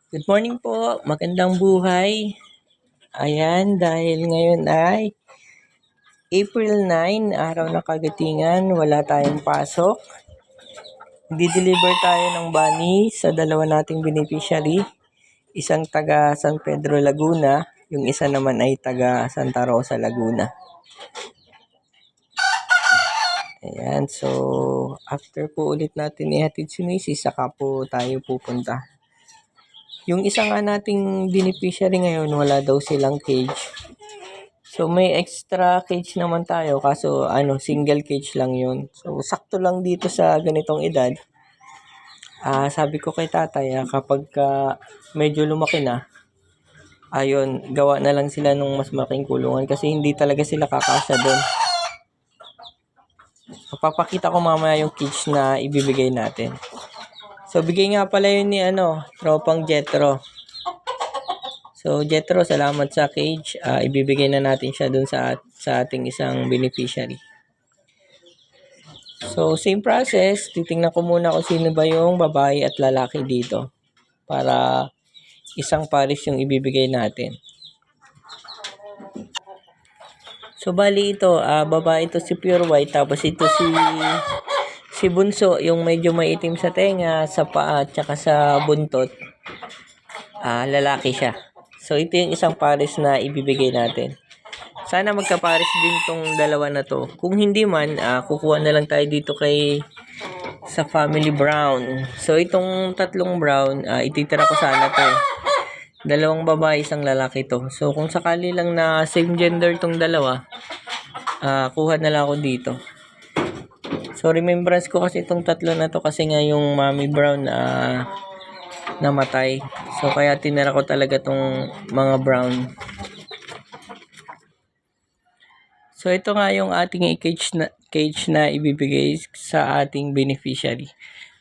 Good morning po, magandang buhay. Ayan, dahil ngayon ay April 9, araw ng Kagatingan, wala tayong pasok. Di-deliver tayo ng bunny sa dalawa nating beneficiary. Isang taga San Pedro, Laguna, yung isa naman ay taga Santa Rosa, Laguna. Ayan, so after po ulit natin ihatid si Macy, saka po tayo pupunta. Yung isa nga nating beneficiary ngayon, wala daw silang cage. So may extra cage naman tayo, kaso single cage lang yun. So sakto lang dito sa ganitong edad. Sabi ko kay tatay, kapag medyo lumaki na, ayun, gawa na lang sila nung mas malaking kulungan kasi hindi talaga sila kakasya doon. So papakita ko mamaya yung cage na ibibigay natin. So bigay nga pala yun ni tropang Jetro. So Jetro, salamat sa cage. Ibibigay na natin siya dun sa ating isang beneficiary. So same process, titingnan ko muna kung sino ba yung babae at lalaki dito para isang pares yung ibibigay natin. So bali ito, babae ito si Pure White, tapos ito si Bunso, yung medyo maitim sa tenga, sa paa, at saka sa buntot. Lalaki siya. So ito yung isang pares na ibibigay natin. Sana magkapares din tong dalawa na to. Kung hindi man, kukuha na lang tayo dito sa Family Brown. So itong tatlong brown, ititira ko sana to. Dalawang babae, isang lalaki to. So kung sakali lang na same gender tong dalawa, kuha na lang ako dito. So remembrance ko kasi itong tatlo na to kasi nga yung Mommy Brown namatay. So kaya tinira ko talaga tong mga brown. So ito nga yung ating cage na ibibigay sa ating beneficiary.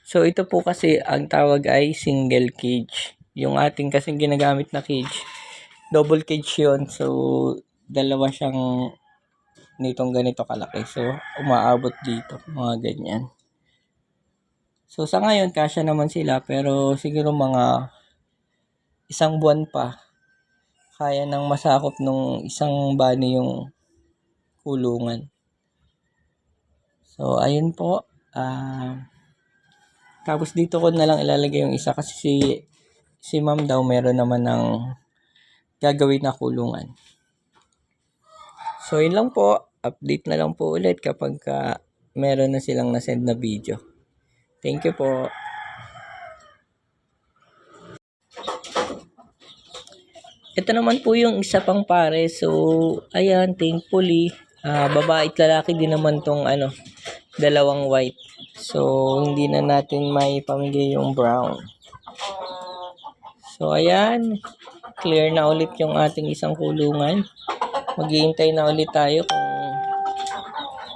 So ito po kasi ang tawag ay single cage. Yung ating kasing ginagamit na cage, double cage yun. So dalawa siyang nitong ganito kalaki. So umaabot dito, mga ganyan. So sa ngayon, kasya naman sila, pero siguro mga isang buwan pa, kaya nang masakop nung isang bunny yung kulungan. So ayun po. Tapos dito ko na lang ilalagay yung isa kasi si ma'am daw meron naman ng gagawin na kulungan. So yun lang po. Update na lang po ulit kapag meron na silang nasend na video. Thank you po. Ito naman po yung isa pang pare. So, ayan, thankfully, babae at lalaki din naman tong dalawang white. So, hindi na natin may pamigay yung brown. So, ayan, clear na ulit yung ating isang kulungan. Maghihintay na ulit tayo kung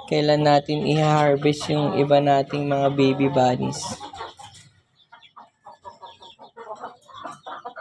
kailan natin i-harvest yung iba nating mga baby bunnies.